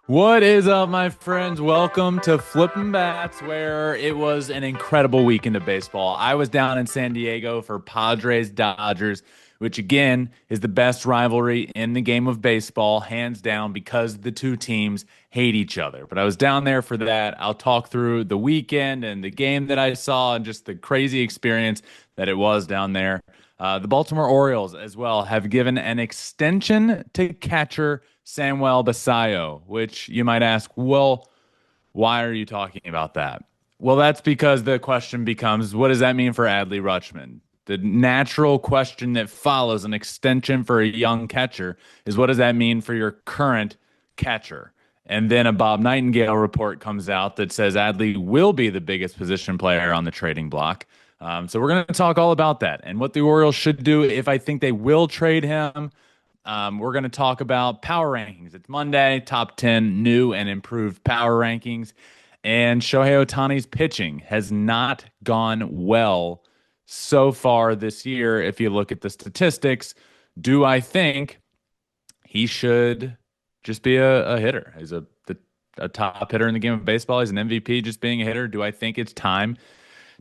What is up, my friends? Welcome to Flippin' Bats, where it was an incredible weekend of baseball. I was down in San Diego for Padres Dodgers, which again is the best rivalry in the game of baseball, hands down, because the two teams hate each other. But I was down there for that. I'll talk through the weekend and the game that I saw and just the crazy experience that it was down there. The Baltimore Orioles, as well, have given an extension to catcher Samuel Basallo, which you might ask, well, why are you talking about that? Well, that's because the question becomes, what does that mean for Adley Rutschman? The natural question that follows an extension for a young catcher is, what does that mean for your current catcher? And then a Bob Nightingale report comes out that says Adley will be the biggest position player on the trading block. So we're going to talk all about that and what the Orioles should do if I think they will trade him. We're going to talk about power rankings. It's Monday, top 10 new and improved power rankings. And Shohei Ohtani's pitching has not gone well so far this year. If you look at the statistics, do I think he should just be a hitter? He's a top hitter in the game of baseball. He's an MVP just being a hitter. Do I think it's time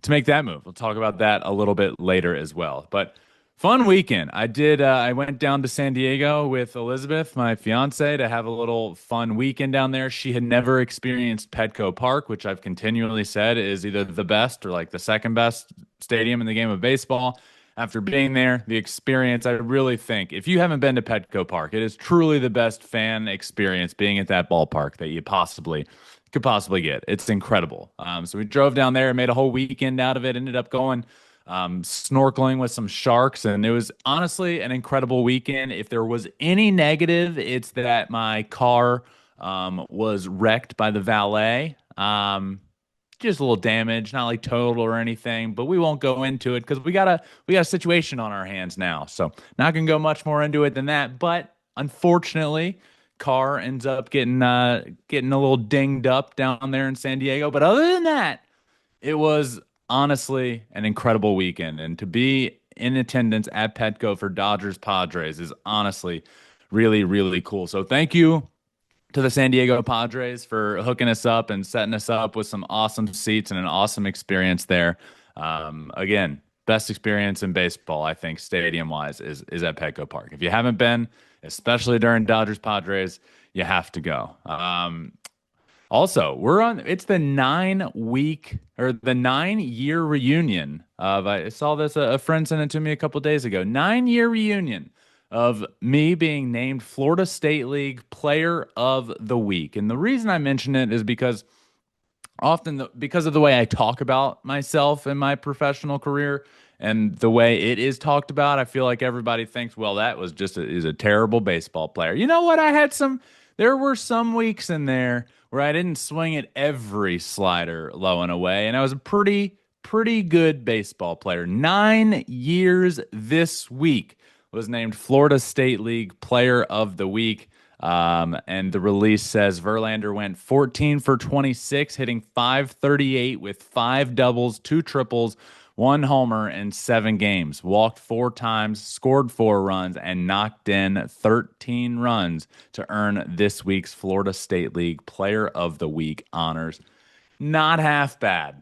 to make that move? We'll talk about that a little bit later as well. But fun weekend. I did. I went down to San Diego with Elizabeth, my fiance, to have a little fun weekend down there. She had never experienced Petco Park, which I've continually said is either the best or like the second best stadium in the game of baseball. After being there, the experience, I really think if you haven't been to Petco Park, it is truly the best fan experience being at that ballpark that you possibly could possibly get. It's incredible. So we drove down there and made a whole weekend out of it. Ended up going snorkeling with some sharks, and it was honestly an incredible weekend. If there was any negative, it's that my car was wrecked by the valet. Just a little damage, not like total or anything, but we won't go into it because we got a situation on our hands now. So not gonna go much more into it than that. But unfortunately, car ends up getting a little dinged up down there in San Diego. But other than that, it was honestly an incredible weekend. And to be in attendance at Petco for Dodgers Padres is honestly really, really cool. So thank you to the San Diego Padres for hooking us up and setting us up with some awesome seats and an awesome experience there. Again, best experience in baseball, I think, stadium wise, is at Petco Park. If you haven't been, especially during Dodgers Padres, you have to go. Also, it's the 9 week or the 9 year reunion of, I saw this, a friend sent it to me a couple days ago, 9 year reunion of me being named Florida State League Player of the Week. And the reason I mention it is because because of the way I talk about myself in my professional career and the way it is talked about, I feel like everybody thinks, well, that was just is a terrible baseball player. You know what? There were some weeks in there where I didn't swing at every slider low and away, and I was a pretty good baseball player. 9 years this week was named Florida State League Player of the Week. And the release says Verlander went 14 for 26, hitting 538 with five doubles, two triples, one homer in 7 games. Walked 4 times, scored 4 runs, and knocked in 13 runs to earn this week's Florida State League Player of the Week honors. Not half bad.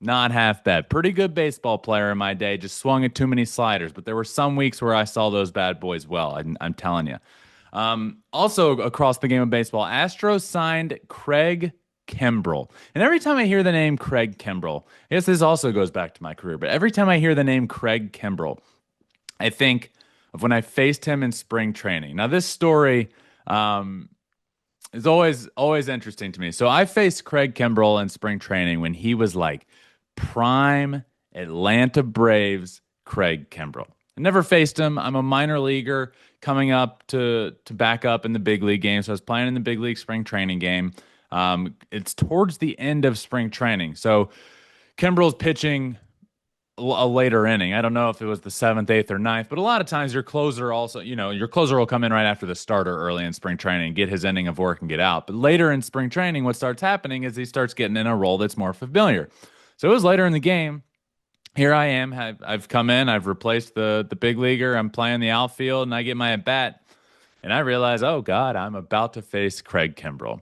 Not half bad. Pretty good baseball player in my day. Just swung at too many sliders, but there were some weeks where I saw those bad boys well. I'm telling you. Also, across the game of baseball, Astros signed Craig Kimbrell. And every time I hear the name Craig Kimbrell, I guess this also goes back to my career, but every time I hear the name Craig Kimbrell, I think of when I faced him in spring training. Now, this story is always interesting to me. So I faced Craig Kimbrell in spring training when he was like prime Atlanta Braves Craig Kimbrell. I never faced him. I'm a minor leaguer coming up to back up in the big league game. So I was playing in the big league spring training game. It's towards the end of spring training. So Kimbrell's pitching a later inning. I don't know if it was the seventh, eighth, or ninth, but a lot of times your closer also, your closer will come in right after the starter early in spring training, get his inning of work and get out. But later in spring training, what starts happening is he starts getting in a role that's more familiar. So it was later in the game. Here I am. I've come in. I've replaced the big leaguer. I'm playing the outfield, and I get my at bat, and I realize, oh God, I'm about to face Craig Kimbrell.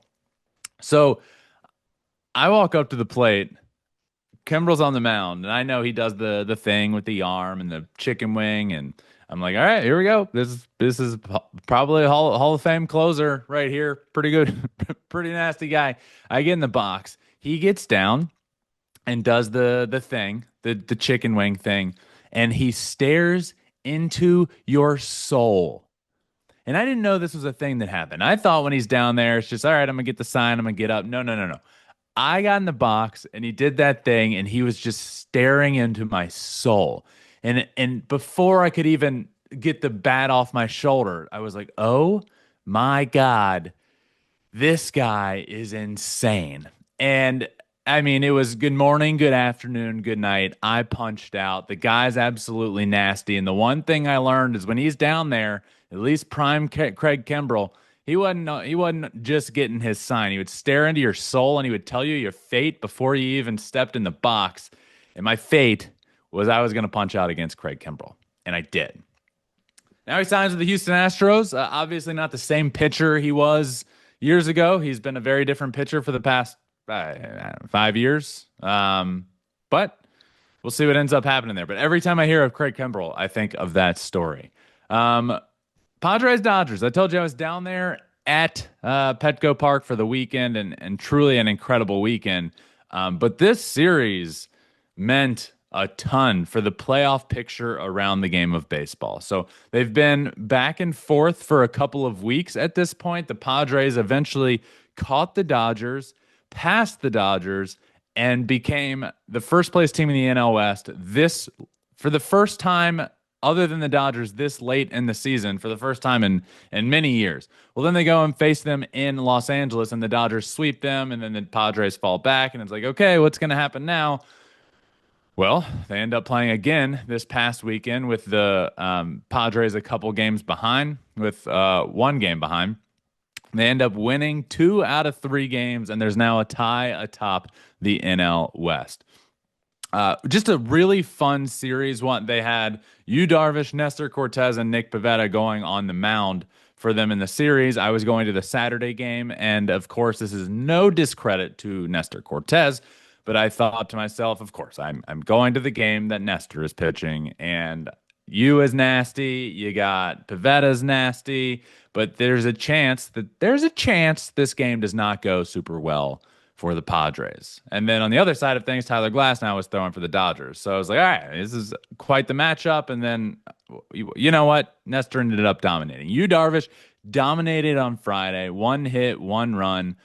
So I walk up to the plate. Kimbrel's on the mound, and I know he does the thing with the arm and the chicken wing, and I'm like, all right, here we go. This is probably a Hall of Fame closer right here. Pretty good, pretty nasty guy. I get in the box. He gets down and does the thing, the chicken wing thing, and he stares into your soul. And I didn't know this was a thing that happened. I thought when he's down there, it's just all right. I'm gonna get the sign. I'm gonna get up. No, no, no, no. I got in the box and he did that thing and he was just staring into my soul. And before I could even get the bat off my shoulder, I was like, "Oh my God, this guy is insane." And I mean, it was good morning, good afternoon, good night. I punched out. The guy's absolutely nasty. And the one thing I learned is when he's down there, at least prime Craig Kimbrell, he wasn't just getting his sign. He would stare into your soul and he would tell you your fate before you even stepped in the box. And my fate was I was going to punch out against Craig Kimbrell, and I did. Now he signs with the Houston Astros. Obviously, not the same pitcher he was years ago. He's been a very different pitcher for the past 5 years. But we'll see what ends up happening there. But every time I hear of Craig Kimbrell, I think of that story. Um, Padres Dodgers. I told you I was down there at Petco Park for the weekend, and truly an incredible weekend. But this series meant a ton for the playoff picture around the game of baseball. So they've been back and forth for a couple of weeks at this point. The Padres eventually caught the Dodgers, passed the Dodgers, and became the first place team in the NL West this for the first time other than the Dodgers this late in the season for the first time in many years. Well, then they go and face them in Los Angeles, and the Dodgers sweep them, and then the Padres fall back, and it's like, okay, what's going to happen now? Well, they end up playing again this past weekend with the Padres a couple games behind, with 1 game behind. They end up winning 2 out of 3 games, and there's now a tie atop the NL West. Just a really fun series. One they had Yu Darvish, Nestor Cortez, and Nick Pivetta going on the mound for them in the series. I was going to the Saturday game, and of course, this is no discredit to Nestor Cortez, but I thought to myself, of course, I'm going to the game that Nestor is pitching, and you is nasty. You got Pivetta's nasty, but there's a chance this game does not go super well for the Padres. And then on the other side of things, Tyler Glasnow was throwing for the Dodgers. So I was like, all right, this is quite the matchup. And then, you know what? Nestor ended up dominating. Yu Darvish dominated on Friday, 1 hit, 1 run.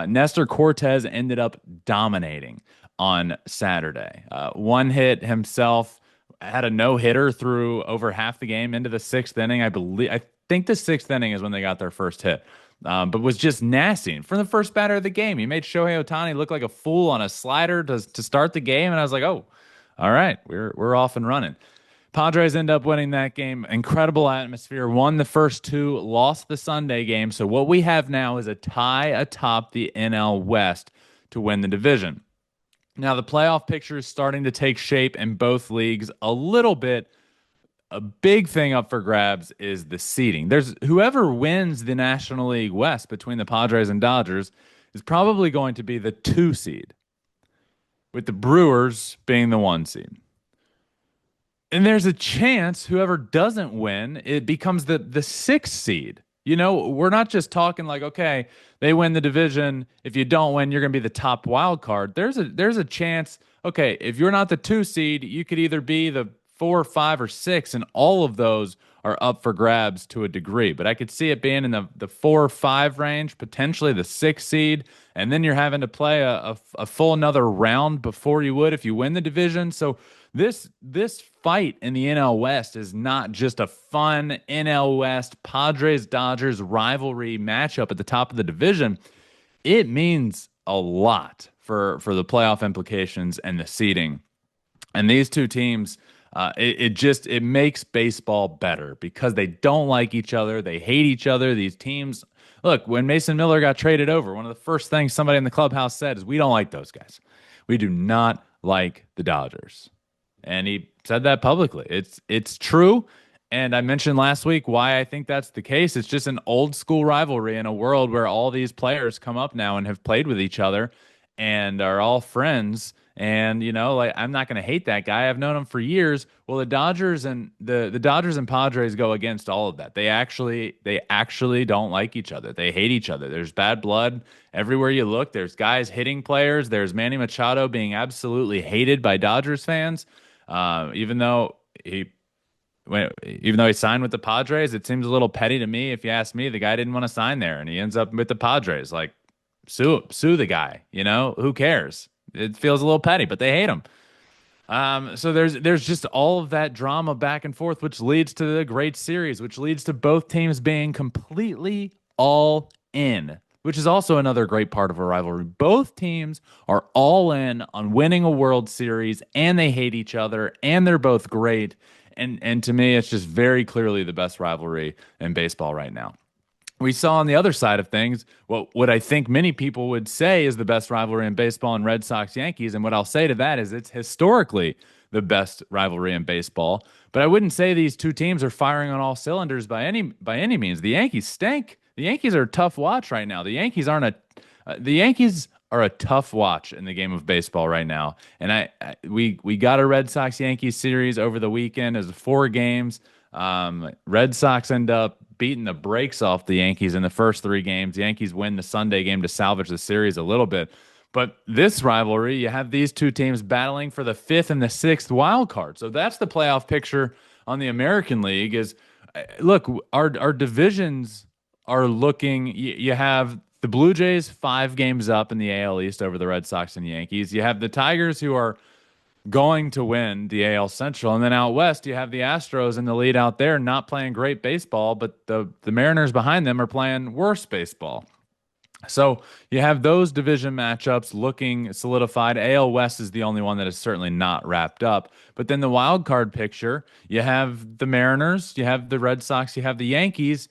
Nestor Cortez ended up dominating on Saturday. 1 hit himself, had a no-hitter through over half the game into the 6th inning. I think the 6th inning is when they got their first hit. But was just nasty. And from the first batter of the game, he made Shohei Ohtani look like a fool on a slider to start the game. And I was like, oh, all right, we're off and running. Padres end up winning that game. Incredible atmosphere. Won the first 2, lost the Sunday game. So what we have now is a tie atop the NL West to win the division. Now the playoff picture is starting to take shape in both leagues a little bit. A big thing up for grabs is the seeding. There's whoever wins the National League West between the Padres and Dodgers is probably going to be the 2 seed, with the Brewers being the 1 seed. And there's a chance whoever doesn't win, it becomes the 6th seed. You know, we're not just talking like, okay, they win the division. If you don't win, you're going to be the top wild card. There's a chance, okay, if you're not the 2 seed, you could either be the 4, 5, or 6, and all of those are up for grabs to a degree. But I could see it being in the 4 or 5 range, potentially the 6th seed, and then you're having to play a full another round before you would if you win the division. So this fight in the NL West is not just a fun NL West Padres Dodgers rivalry matchup at the top of the division. It means a lot for the playoff implications and the seeding. And these two teams, it makes baseball better because they don't like each other. They hate each other. These teams, look, when Mason Miller got traded over, one of the first things somebody in the clubhouse said is, we don't like those guys. We do not like the Dodgers. And he said that publicly. It's true. And I mentioned last week why I think that's the case. It's just an old school rivalry in a world where all these players come up now and have played with each other and are all friends. And like I'm not going to hate that guy. I've known him for years. Well, the Dodgers and Padres go against all of that. They actually don't like each other. They hate each other. There's bad blood everywhere you look. There's guys hitting players. There's Manny Machado being absolutely hated by Dodgers fans, even though he signed with the Padres. It seems a little petty to me. If you ask me, the guy didn't want to sign there, and he ends up with the Padres. Like, sue the guy. Who cares? It feels a little petty, but they hate him. So there's just all of that drama back and forth, which leads to the great series, which leads to both teams being completely all in, which is also another great part of a rivalry. Both teams are all in on winning a World Series, and they hate each other, and they're both great. And to me, it's just very clearly the best rivalry in baseball right now. We saw on the other side of things what I think many people would say is the best rivalry in baseball in Red Sox Yankees. And what I'll say to that is it's historically the best rivalry in baseball. But I wouldn't say these two teams are firing on all cylinders by any means. The Yankees stink. The Yankees are a tough watch right now. The Yankees are a tough watch in the game of baseball right now. And we got a Red Sox Yankees series over the weekend as 4 games. Red Sox end up beating the brakes off the Yankees in the first 3 games. The Yankees win the Sunday game to salvage the series a little bit. But this rivalry, you have these two teams battling for the 5th and the 6th wild card. So that's the playoff picture on the American League is, look, our divisions are looking, you have the Blue Jays 5 games up in the AL East over the Red Sox and Yankees. You have the Tigers who are going to win the AL Central. And then out west, you have the Astros in the lead out there, not playing great baseball, but the Mariners behind them are playing worse baseball. So you have those division matchups looking solidified. AL West is the only one that is certainly not wrapped up. But then the wild card picture, you have the Mariners, you have the Red Sox, you have the Yankees.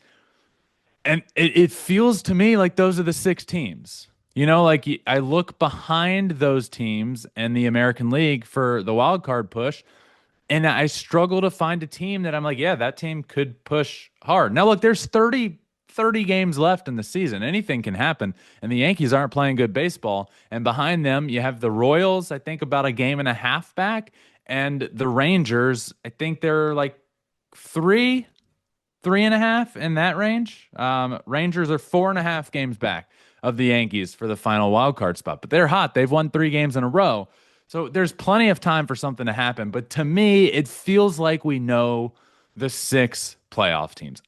And it feels to me like those are the 6 teams. Like I look behind those teams in the American League for the wild card push, and I struggle to find a team that I'm like, yeah, that team could push hard. Now, look, there's 30 games left in the season. Anything can happen, and the Yankees aren't playing good baseball. And behind them, you have the Royals, I think about a game and a half back, and the Rangers, I think they're like 3.5 in that range. Rangers are 4.5 games back of the Yankees for the final wild card spot, but they're hot. They've won 3 games in a row. So there's plenty of time for something to happen. But to me, it feels like we know the 6 playoff teams.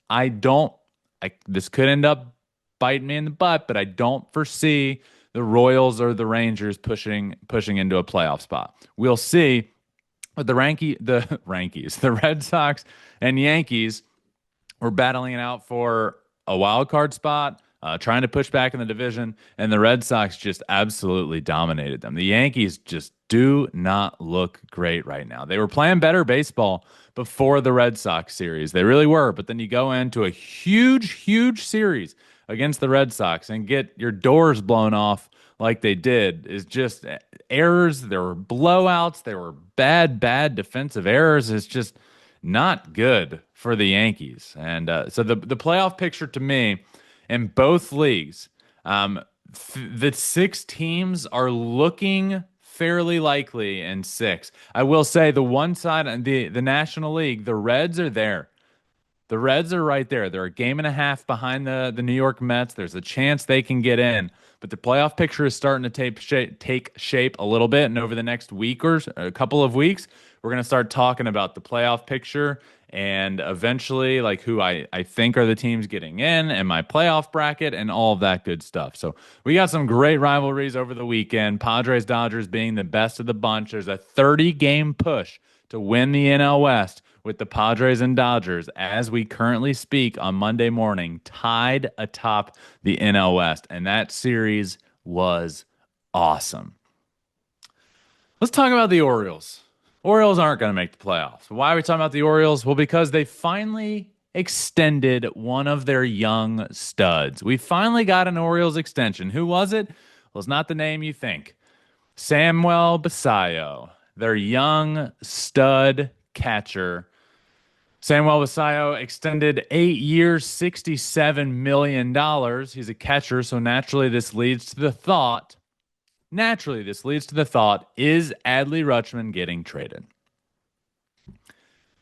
This could end up biting me in the butt, but I don't foresee the Royals or the Rangers pushing into a playoff spot. We'll see. But the Red Sox and Yankees were battling it out for a wild card spot, trying to push back in the division, and the Red Sox just absolutely dominated them. The Yankees just do not look great right now. They were playing better baseball before the Red Sox series. They really were, but then you go into a huge, huge series against the Red Sox and get your doors blown off like they did is just errors. There were blowouts. There were bad defensive errors. It's just not good for the Yankees. And so the playoff picture to me in both leagues, the 6 teams are looking fairly likely in 6. I will say the one side, the National League, the Reds are there. The Reds are right there. They're a game and a half behind the New York Mets. There's a chance they can get in. But the playoff picture is starting to take shape a little bit. And over the next week or a couple of weeks, we're going to start talking about the playoff picture and eventually like who I think are the teams getting in and my playoff bracket and all of that good stuff. So we got some great rivalries over the weekend. Padres Dodgers being the best of the bunch. There's a 30-game push to win the NL West with the Padres and Dodgers as we currently speak on Monday morning, tied atop the NL West. And that series was awesome. Let's talk about the Orioles. Orioles aren't going to make the playoffs. Why are we talking about the Orioles? Well, because they finally extended one of their young studs. We finally got an Orioles extension. Who was it? Well, it's not the name you think. Samuel Basallo, their young stud catcher, Samuel Basallo extended 8 years, $67 million. He's a catcher, so naturally this leads to the thought, is Adley Rutschman getting traded?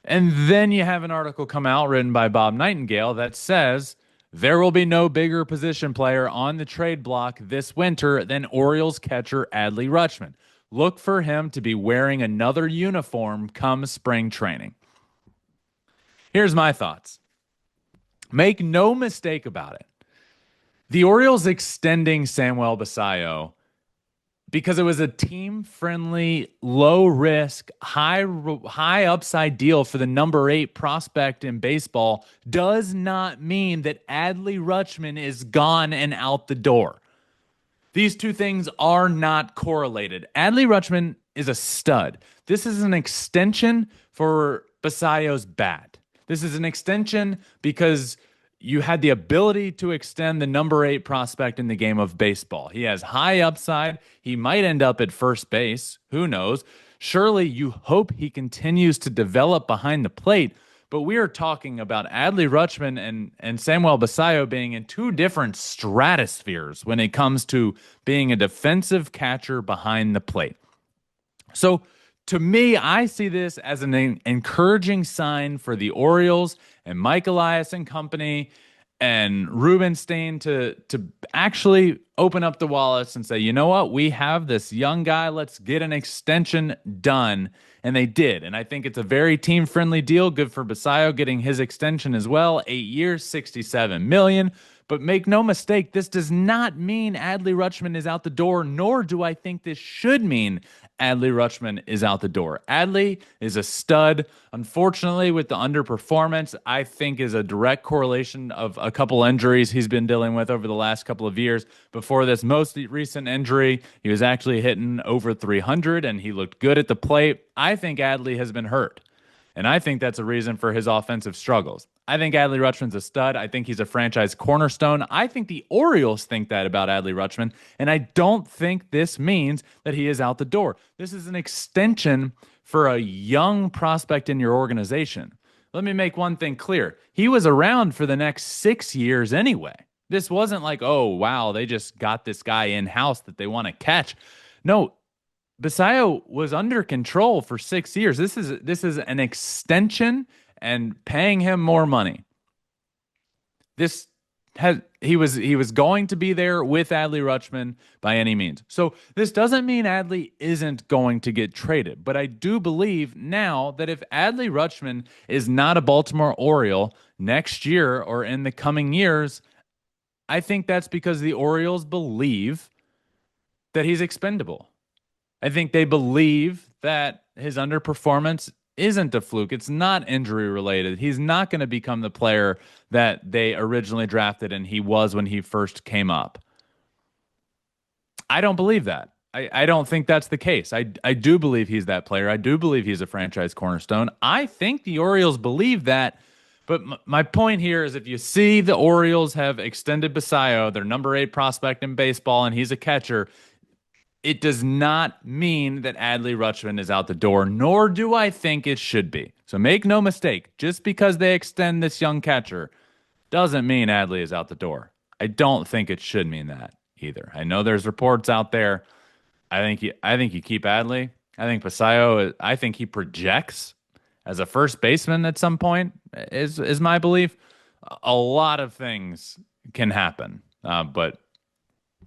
And then you have an article come out written by Bob Nightingale that says there will be no bigger position player on the trade block this winter than Orioles catcher Adley Rutschman. Look for him to be wearing another uniform come spring training. Here's my thoughts. Make no mistake about it. The Orioles extending Samuel Basallo because it was a team-friendly, low-risk, high upside deal for the number 8 prospect in baseball does not mean that Adley Rutschman is gone and out the door. These two things are not correlated. Adley Rutschman is a stud. This is an extension for Basallo's bat. This is an extension because you had the ability to extend the number 8 prospect in the game of baseball. He has high upside. He might end up at first base. Who knows? Surely you hope he continues to develop behind the plate. But we are talking about Adley Rutschman and Samuel Basallo being in two different stratospheres when it comes to being a defensive catcher behind the plate. So to me, I see this as an encouraging sign for the Orioles and Mike Elias and company and Rubenstein to actually open up the wallets and say, you know what, we have this young guy, let's get an extension done. And they did. And I think it's a very team-friendly deal. Good for Basallo getting his extension as well. 8 years, $67 million. But make no mistake, this does not mean Adley Rutschman is out the door, nor do I think this should mean Adley Rutschman is out the door. Adley is a stud. Unfortunately, with the underperformance, I think is a direct correlation of a couple injuries he's been dealing with over the last couple of years. Before this most recent injury, he was actually hitting over 300, and he looked good at the plate. I think Adley has been hurt, and I think that's a reason for his offensive struggles. I think Adley Rutschman's a stud. I think he's a franchise cornerstone. I think the Orioles think that about Adley Rutschman, and I don't think this means that he is out the door. This is an extension for a young prospect in your organization. Let me make one thing clear. He was around for the next 6 years anyway. This wasn't like, oh, wow, they just got this guy in-house that they want to catch. No, Basallo was under control for 6 years. This is an extension and paying him more money. He was going to be there with Adley Rutschman by any means. So this doesn't mean Adley isn't going to get traded, but I do believe now that if Adley Rutschman is not a Baltimore Oriole next year or in the coming years, I think that's because the Orioles believe that he's expendable. I think they believe that his underperformance isn't a fluke. It's not injury related. He's not going to become the player that they originally drafted and he was when he first came up. I don't believe that. I don't think that's the case. I do believe he's that player. I do believe he's a franchise cornerstone. I think the Orioles believe that. But my point here is if you see the Orioles have extended Basallo, their number 8 prospect in baseball, and he's a catcher, it does not mean that Adley Rutschman is out the door, nor do I think it should be. So make no mistake, just because they extend this young catcher doesn't mean Adley is out the door. I don't think it should mean that either. I know there's reports out there. I think you keep Adley. I think Basallo, I think he projects as a first baseman at some point, is my belief. A lot of things can happen, but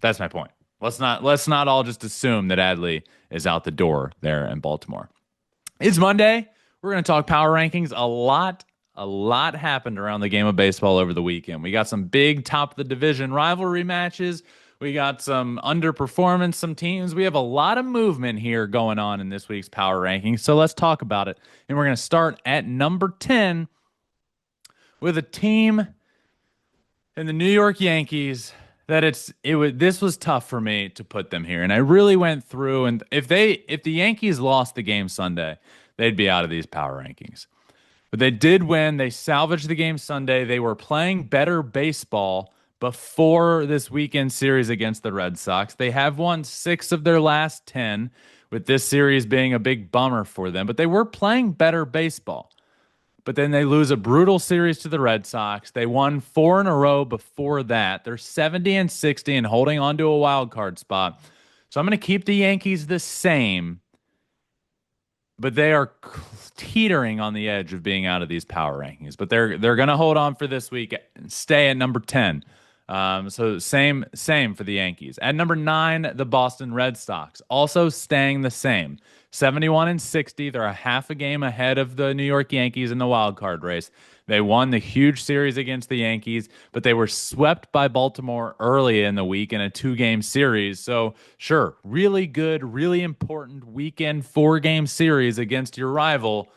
that's my point. Let's not all just assume that Adley is out the door there in Baltimore. It's Monday. We're going to talk power rankings. A lot happened around the game of baseball over the weekend. We got some big top of the division rivalry matches. We got some underperformance, some teams. We have a lot of movement here going on in this week's power rankings. So let's talk about it. And we're going to start at number 10 with a team in the New York Yankees that this was tough for me to put them here. And I really went through, and if the Yankees lost the game Sunday, they'd be out of these power rankings. But they did win. They salvaged the game Sunday. They were playing better baseball before this weekend series against the Red Sox. They have won 6 of their last 10, with this series being a big bummer for them. But they were playing better baseball. but then they lose a brutal series to the Red Sox. They won 4 in a row before that. They're 70-60 and holding on to a wild card spot. So I'm going to keep the Yankees the same, but they are teetering on the edge of being out of these power rankings. But they're going to hold on for this week and stay at number 10. So same for the Yankees. At number 9, the Boston Red Sox, also staying the same. 71-60. They're a half a game ahead of the New York Yankees in the wild card race. They won the huge series against the Yankees, but they were swept by Baltimore early in the week in a 2-game series. So sure, really good, really important weekend 4-game series against your rival,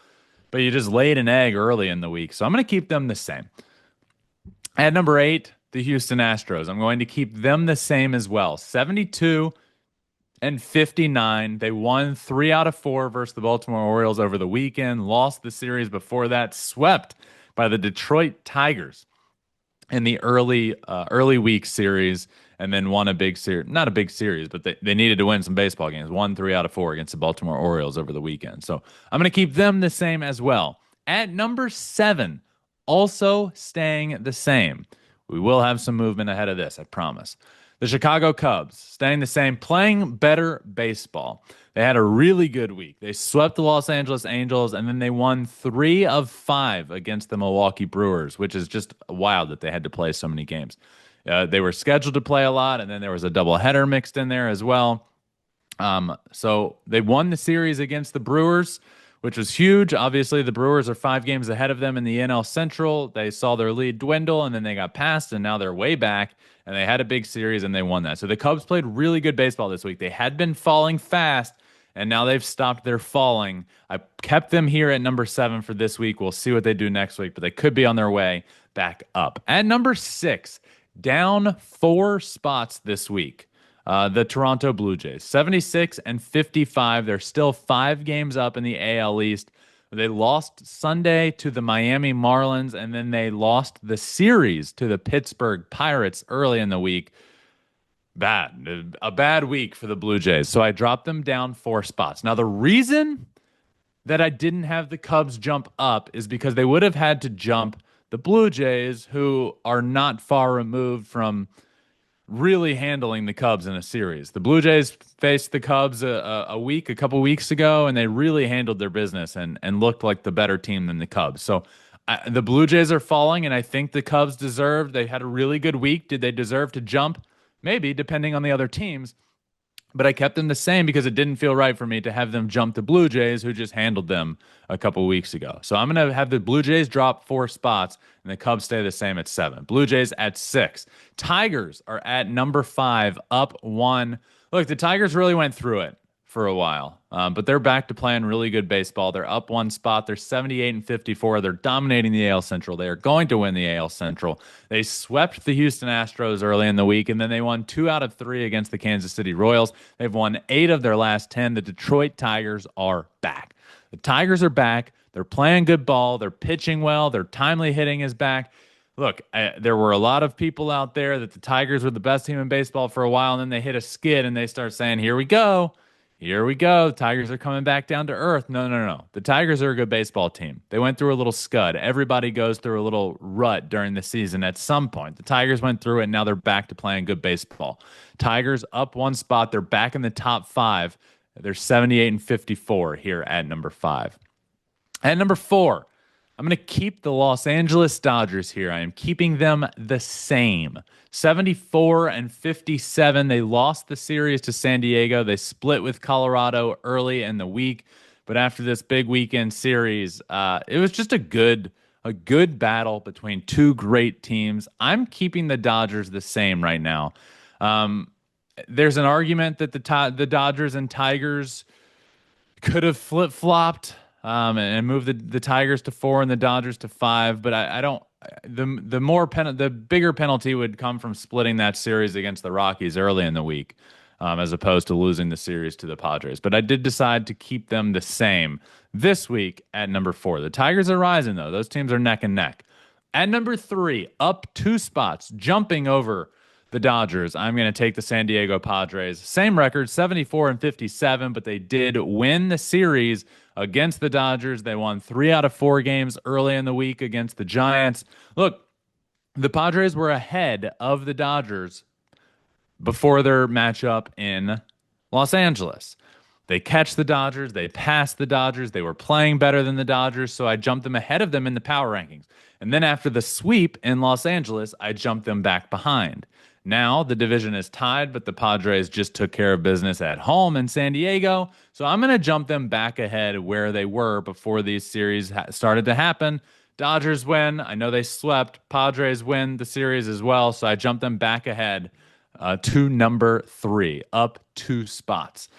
but you just laid an egg early in the week. So I'm going to keep them the same. At number 8, the Houston Astros. I'm going to keep them the same as well. 72-59. They won 3 out of 4 versus the Baltimore Orioles over the weekend, lost the series before that, swept by the Detroit Tigers in the early week series, and then won a big series. Not a big series, but they needed to win some baseball games. Won 3 out of 4 against the Baltimore Orioles over the weekend. So I'm going to keep them the same as well. At number 7, also staying the same. We will have some movement ahead of this, I promise. The Chicago Cubs, staying the same, playing better baseball. They had a really good week. They swept the Los Angeles Angels, and then they won 3 of 5 against the Milwaukee Brewers, which is just wild that they had to play so many games. They were scheduled to play a lot, and then there was a doubleheader mixed in there as well. So they won the series against the Brewers, which was huge. Obviously, the Brewers are 5 games ahead of them in the NL Central. They saw their lead dwindle, and then they got passed, and now they're way back, and they had a big series, and they won that. So the Cubs played really good baseball this week. They had been falling fast, and now they've stopped their falling. I kept them here at number 7 for this week. We'll see what they do next week, but they could be on their way back up. At number 6, down 4 spots this week. The Toronto Blue Jays, 76-55. They're still 5 games up in the AL East. They lost Sunday to the Miami Marlins, and then they lost the series to the Pittsburgh Pirates early in the week. A bad week for the Blue Jays. So I dropped them down 4 spots. Now, the reason that I didn't have the Cubs jump up is because they would have had to jump the Blue Jays, who are not far removed from really handling the Cubs in a series. The Blue Jays faced the Cubs a couple weeks ago, and they really handled their business and looked like the better team than the Cubs. So the Blue Jays are falling, and I think the Cubs they had a really good week. Did they deserve to jump? Maybe, depending on the other teams. But I kept them the same because it didn't feel right for me to have them jump the Blue Jays, who just handled them a couple weeks ago. So I'm going to have the Blue Jays drop 4 spots, and the Cubs stay the same at 7. Blue Jays at 6. Tigers are at number 5, up 1. Look, the Tigers really went through it for a while, but they're back to playing really good baseball. They're up 1 spot. They're 78-54. They're dominating the AL Central. They are going to win the AL Central. They swept the Houston Astros early in the week, and then they won 2 out of 3 against the Kansas City Royals. They've won 8 of their last 10. The Detroit Tigers are back. The Tigers are back. They're playing good ball. They're pitching well. Their timely hitting is back. Look, there were a lot of people out there that the Tigers were the best team in baseball for a while, and then they hit a skid, and they start saying, here we go. Here we go. The Tigers are coming back down to earth. No. The Tigers are a good baseball team. They went through a little scud. Everybody goes through a little rut during the season at some point. The Tigers went through it, and now they're back to playing good baseball. Tigers up 1 spot. They're back in the top 5. They're 78-54 here at number 5. At number 4, I'm going to keep the Los Angeles Dodgers here. I am keeping them the same. 74-57. They lost the series to San Diego. They split with Colorado early in the week. But after this big weekend series, it was just a good battle between 2 great teams. I'm keeping the Dodgers the same right now. There's an argument that the Dodgers and Tigers could have flip-flopped and moved the Tigers to 4 and the Dodgers to 5, but I don't. The bigger penalty would come from splitting that series against the Rockies early in the week, as opposed to losing the series to the Padres. But I did decide to keep them the same this week at number 4. The Tigers are rising, though. Those teams are neck and neck. At number 3, up 2 spots, jumping over the Dodgers. I'm going to take the San Diego Padres. Same record, 74 and 57, but they did win the series against the Dodgers. They won 3 out of 4 games early in the week against the Giants. Look, the Padres were ahead of the Dodgers before their matchup in Los Angeles. They catch the Dodgers, they pass the Dodgers, they were playing better than the Dodgers, so I jumped them ahead of them in the power rankings. And then after the sweep in Los Angeles, I jumped them back behind. Now the division is tied, but the Padres just took care of business at home in San Diego. So I'm going to jump them back ahead where they were before these series started to happen. Dodgers win. I know they swept. Padres win the series as well. So I jumped them back ahead to number 3, up 2 spots.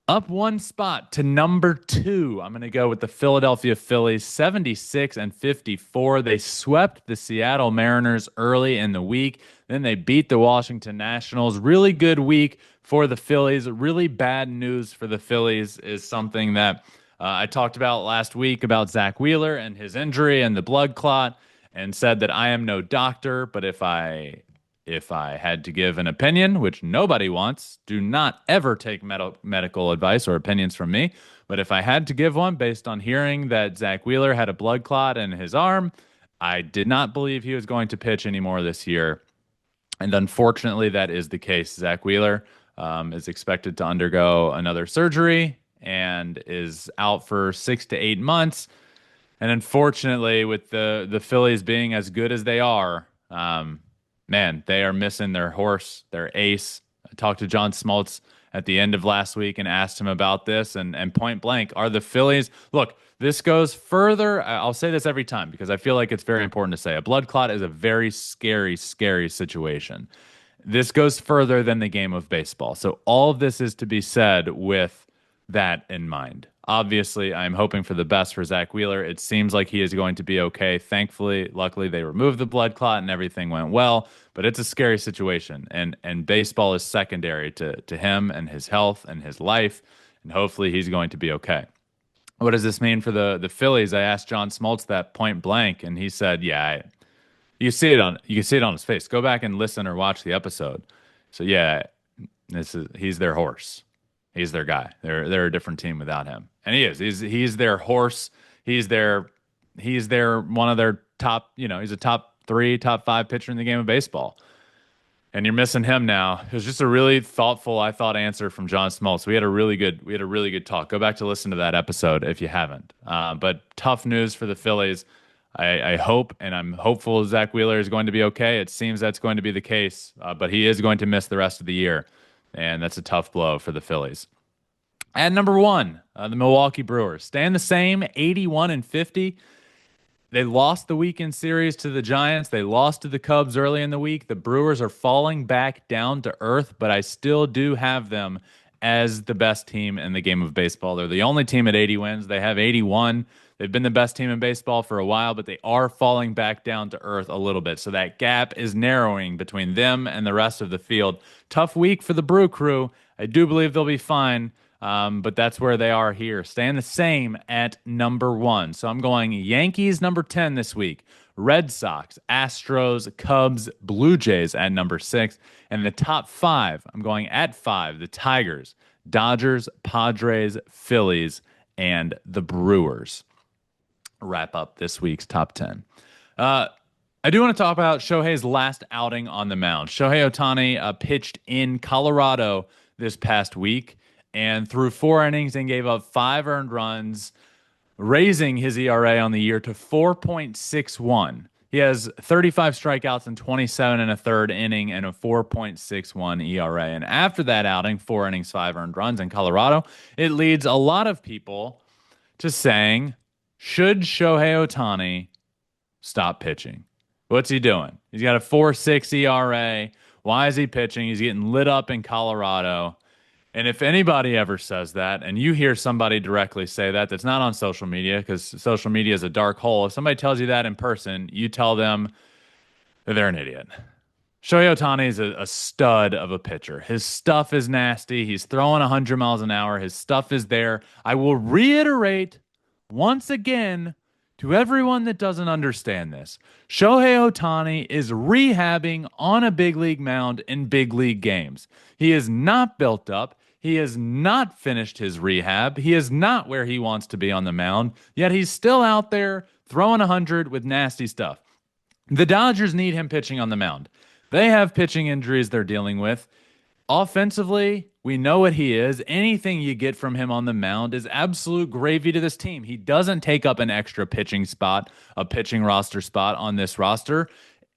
Up 1 spot to number 2. I'm going to go with the Philadelphia Phillies, 76 and 54. They swept the Seattle Mariners early in the week. Then they beat the Washington Nationals. Really good week for the Phillies. Really bad news for the Phillies is something that I talked about last week about Zach Wheeler and his injury and the blood clot, and said that I am no doctor, but if I had to give an opinion, which nobody wants, do not ever take medical advice or opinions from me. But if I had to give one based on hearing that Zach Wheeler had a blood clot in his arm, I did not believe he was going to pitch anymore this year. And unfortunately, that is the case. Zach Wheeler is expected to undergo another surgery and is out for 6 to 8 months. And unfortunately, with the Phillies being as good as they are, man, they are missing their horse, their ace. I talked to John Smoltz at the end of last week and asked him about this, and point blank, are the Phillies... Look, this goes further. I'll say this every time because I feel like it's very important to say. A blood clot is a very scary, scary situation. This goes further than the game of baseball. So all of this is to be said with that in mind. Obviously, I'm hoping for the best for Zach Wheeler. It seems like he is going to be okay. Thankfully, luckily, they removed the blood clot and everything went well. But it's a scary situation, and baseball is secondary to him and his health and his life. And hopefully, he's going to be okay. What does this mean for the Phillies? I asked John Smoltz that point blank, and he said, "Yeah, you can see it on his face. Go back and listen or watch the episode." So yeah, he's their horse. He's their guy. They're a different team without him, and he is. He's their horse. He's their one of their top. He's a top 3, top 5 pitcher in the game of baseball, and you're missing him now. It was just a really thoughtful, I thought, answer from John Smoltz. We had a really good talk. Go back to listen to that episode if you haven't. But tough news for the Phillies. I hope, and I'm hopeful Zach Wheeler is going to be okay. It seems that's going to be the case, but he is going to miss the rest of the year. And that's a tough blow for the Phillies. At number 1, the Milwaukee Brewers. Staying the same, 81 and 50. They lost the weekend series to the Giants. They lost to the Cubs early in the week. The Brewers are falling back down to earth, but I still do have them as the best team in the game of baseball. They're the only team at 80 wins. They have 81. They've been the best team in baseball for a while, but they are falling back down to earth a little bit. So that gap is narrowing between them and the rest of the field. Tough week for the Brew Crew. I do believe they'll be fine, but that's where they are here. Staying the same at number 1. So I'm going Yankees number 10 this week. Red Sox, Astros, Cubs, Blue Jays at number 6. And the top 5, I'm going at 5, the Tigers, Dodgers, Padres, Phillies, and the Brewers. Wrap up this week's top 10. I do want to talk about Shohei's last outing on the mound. Shohei Ohtani pitched in Colorado this past week and threw 4 innings and gave up 5 earned runs, raising his ERA on the year to 4.61. He has 35 strikeouts and 27 and a third inning and a 4.61 ERA. And after that outing, 4 innings, 5 earned runs in Colorado, it leads a lot of people to saying, should Shohei Ohtani stop pitching? What's he doing? He's got a 4.6 ERA. Why is he pitching? He's getting lit up in Colorado. And if anybody ever says that, and you hear somebody directly say that, that's not on social media, because social media is a dark hole. If somebody tells you that in person, you tell them that they're an idiot. Shohei Ohtani is a stud of a pitcher. His stuff is nasty. He's throwing 100 miles an hour. His stuff is there. I will reiterate once again, To everyone that doesn't understand this, Shohei Ohtani is rehabbing on a big league mound in big league games. He is not built up. He has not finished his rehab. He is not where he wants to be on the mound, yet he's still out there throwing 100 with nasty stuff. The Dodgers need him pitching on the mound. They have pitching injuries they're dealing with. Offensively, we know what he is. Anything you get from him on the mound is absolute gravy to this team. He doesn't take up an extra pitching spot, a pitching roster spot on this roster.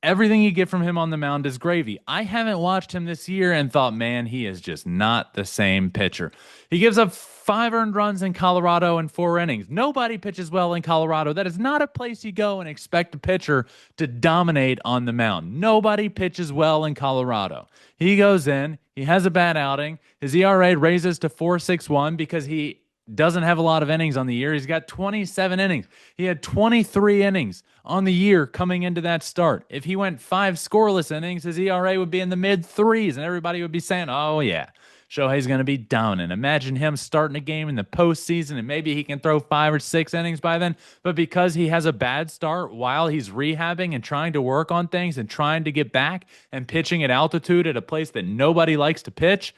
Everything you get from him on the mound is gravy. I haven't watched him this year and thought, man, he is just not the same pitcher. He gives up 5 earned runs in Colorado in 4 innings. Nobody pitches well in Colorado. That is not a place you go and expect a pitcher to dominate on the mound. Nobody pitches well in Colorado. He goes in, he has a bad outing. His ERA raises to 4.61 because he doesn't have a lot of innings on the year. He's got 27 innings. He had 23 innings on the year coming into that start. If he went 5 scoreless innings, his ERA would be in the mid threes, and everybody would be saying, oh, yeah, Shohei's going to be dominant. Imagine him starting a game in the postseason, and maybe he can throw 5 or 6 innings by then. But because he has a bad start while he's rehabbing and trying to work on things and trying to get back and pitching at altitude at a place that nobody likes to pitch,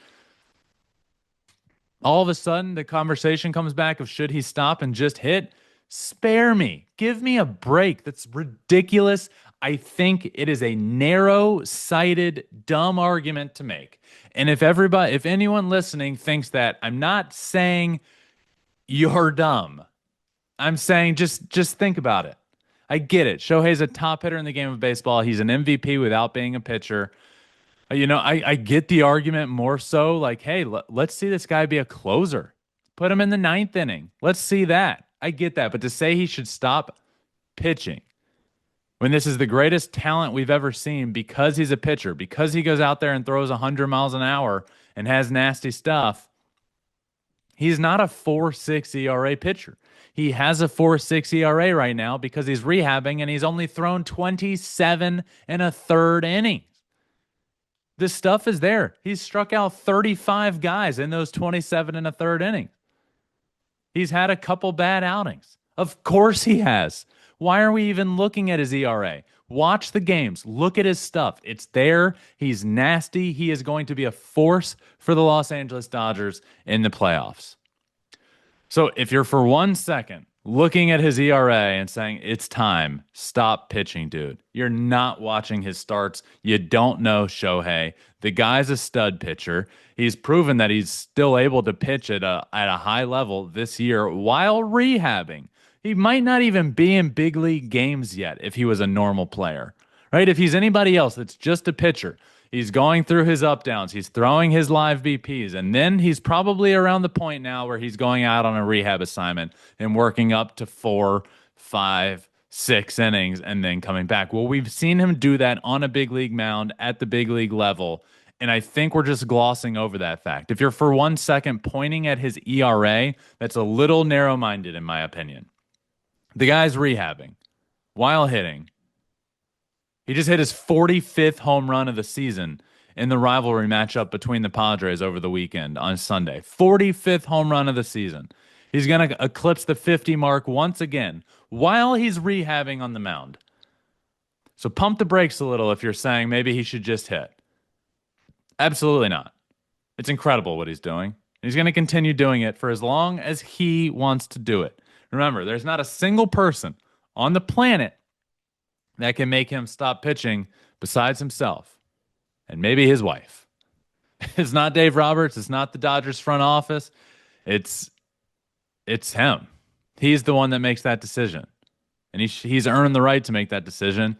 all of a sudden the conversation comes back of should he stop and just hit? Spare me. Give me a break. That's ridiculous. I think it is a narrow-sighted, dumb argument to make. And if anyone listening thinks that, I'm not saying you're dumb. I'm saying just think about it. I get it. Shohei's a top hitter in the game of baseball. He's an MVP without being a pitcher. I get the argument more so like, hey, let's see this guy be a closer. Put him in the 9th inning. Let's see that. I get that. But to say he should stop pitching when this is the greatest talent we've ever seen because he's a pitcher, because he goes out there and throws 100 miles an hour and has nasty stuff, he's not a 4.6 ERA pitcher. He has a 4.6 ERA right now because he's rehabbing and he's only thrown 27 and a third innings. This stuff is there. He's struck out 35 guys in those 27 and a third innings. He's had a couple bad outings. Of course he has. Why are we even looking at his ERA? Watch the games. Look at his stuff. It's there. He's nasty. He is going to be a force for the Los Angeles Dodgers in the playoffs. So if you're for 1 second looking at his ERA and saying, it's time, stop pitching, dude. You're not watching his starts. You don't know Shohei. The guy's a stud pitcher. He's proven that he's still able to pitch at a high level this year while rehabbing. He might not even be in big league games yet if he was a normal player, right? If he's anybody else that's just a pitcher, he's going through his up downs. He's throwing his live BPs. And then he's probably around the point now where he's going out on a rehab assignment and working up to 4, 5, 6 innings and then coming back. Well, we've seen him do that on a big league mound at the big league level. And I think we're just glossing over that fact. If you're for 1 second pointing at his ERA, that's a little narrow-minded in my opinion. The guy's rehabbing while hitting. He just hit his 45th home run of the season in the rivalry matchup between the Padres over the weekend on Sunday. 45th home run of the season. He's going to eclipse the 50 mark once again while he's rehabbing on the mound. So pump the brakes a little if you're saying maybe he should just hit. Absolutely not. It's incredible what he's doing. He's going to continue doing it for as long as he wants to do it. Remember, there's not a single person on the planet that can make him stop pitching besides himself and maybe his wife. It's not Dave Roberts. It's not the Dodgers front office. It's him. He's the one that makes that decision. And he's earned the right to make that decision.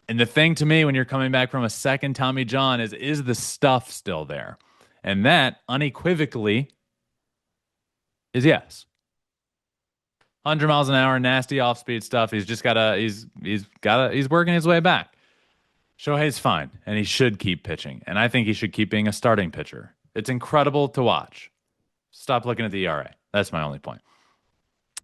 And the thing to me when you're coming back from a second Tommy John is the stuff still there? And that unequivocally is yes. 100 miles an hour, nasty off-speed stuff. He's working his way back. Shohei's fine, and he should keep pitching. And I think he should keep being a starting pitcher. It's incredible to watch. Stop looking at the ERA. That's my only point.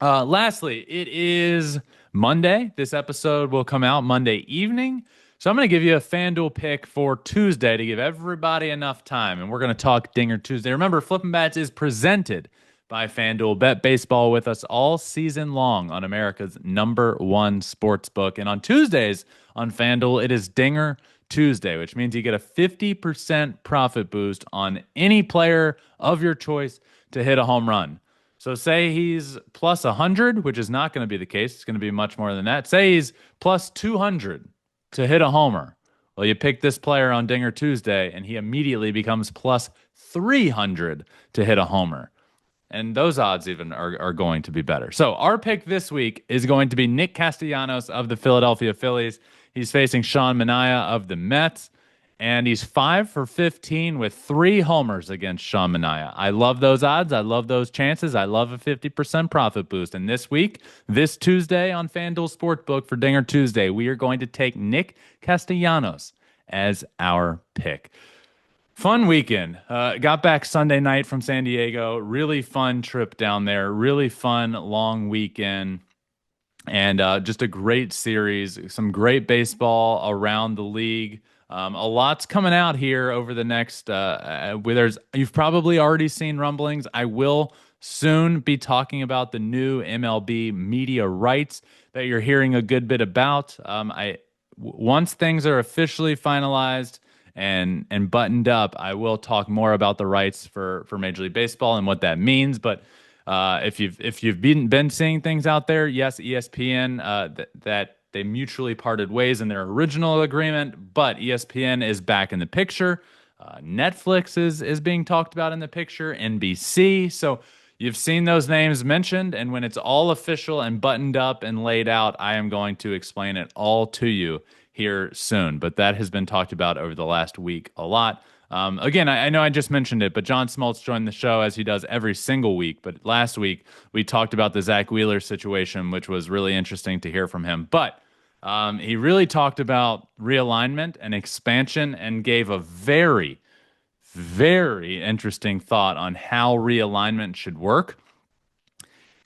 Lastly, it is Monday. This episode will come out Monday evening. So I'm going to give you a FanDuel pick for Tuesday to give everybody enough time. And we're going to talk Dinger Tuesday. Remember, Flippin' Bats is presented by FanDuel. Bet baseball with us all season long on America's #1 sports book. And on Tuesdays on FanDuel, it is Dinger Tuesday, which means you get a 50% profit boost on any player of your choice to hit a home run. So say he's plus 100, which is not going to be the case. It's going to be much more than that. Say he's plus 200 to hit a homer. Well, you pick this player on Dinger Tuesday, and he immediately becomes plus 300 to hit a homer. And those odds even are going to be better. So our pick this week is going to be Nick Castellanos of the Philadelphia Phillies. He's facing Sean Manaea of the Mets. And he's 5 for 15 with 3 homers against Sean Manaea. I love those odds. I love those chances. I love a 50% profit boost. And this week, this Tuesday on FanDuel Sportsbook for Dinger Tuesday, we are going to take Nick Castellanos as our pick. Fun weekend. Got back Sunday night from San Diego. Really fun trip down there. Really fun long weekend. And just a great series. Some great baseball around the league. A lot's coming out here over the next. You've probably already seen rumblings. I will soon be talking about the new MLB media rights that you're hearing a good bit about. Once things are officially finalized and buttoned up, I will talk more about the rights for Major League Baseball and what that means. But if you've been seeing things out there, yes, ESPN that. They mutually parted ways in their original agreement, but ESPN is back in the picture. Netflix is being talked about in the picture, NBC. So you've seen those names mentioned, and when it's all official and buttoned up and laid out, I am going to explain it all to you here soon. But that has been talked about over the last week a lot. Again, I know I just mentioned it, but John Smoltz joined the show as he does every single week. But last week, we talked about the Zach Wheeler situation, which was really interesting to hear from him. But he really talked about realignment and expansion and gave a very, very interesting thought on how realignment should work.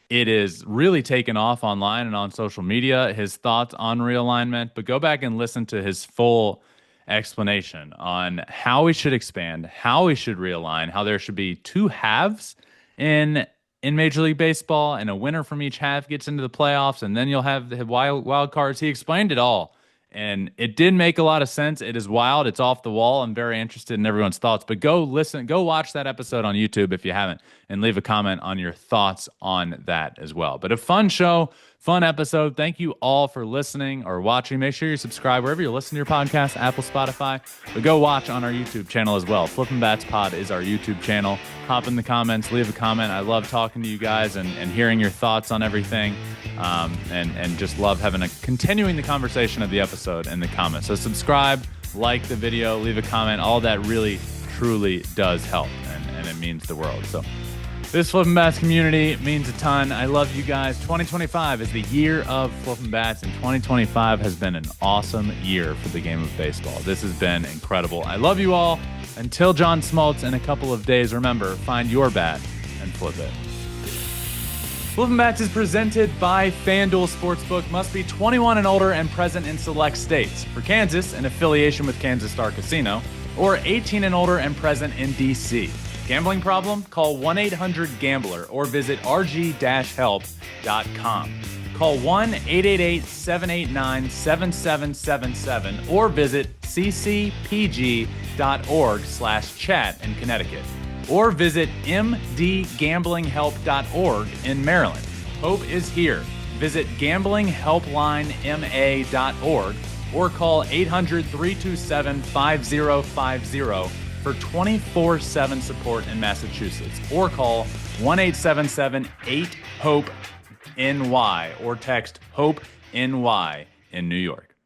It is really taken off online and on social media, his thoughts on realignment. But go back and listen to his full explanation on how we should expand, how we should realign, how there should be 2 halves in Major League Baseball, and a winner from each half gets into the playoffs, and then you'll have the wild cards. He explained it all, and it did make a lot of sense. It is wild. It's off the wall. I'm very interested in everyone's thoughts, but go watch that episode on YouTube if you haven't, and leave a comment on your thoughts on that as well. But a fun show, fun episode. Thank you all for listening or watching. Make sure you subscribe wherever you listen to your podcast, Apple, Spotify, but go watch on our YouTube channel as well. Flippin' Bats Pod is our YouTube channel. Hop in the comments, leave a comment. I love talking to you guys and hearing your thoughts on everything, and just love continuing the conversation of the episode in the comments. So subscribe, like the video, leave a comment. All that really, truly does help, and it means the world. So this Flippin' Bats community means a ton. I love you guys. 2025 is the year of Flippin' Bats, and 2025 has been an awesome year for the game of baseball. This has been incredible. I love you all. Until John Smoltz in a couple of days, remember, find your bat and flip it. Flippin' Bats is presented by FanDuel Sportsbook. Must be 21 and older and present in select states. For Kansas, in affiliation with Kansas Star Casino, or 18 and older and present in D.C. Gambling problem? Call 1-800-GAMBLER or visit rg-help.com. Call 1-888-789-7777 or visit ccpg.org/chat in Connecticut. Or visit mdgamblinghelp.org in Maryland. Hope is here. Visit gamblinghelplinema.org or call 800-327-5050 for 24/7 support in Massachusetts, or call 1-877-8-HOPE-NY or text HOPE-NY in New York.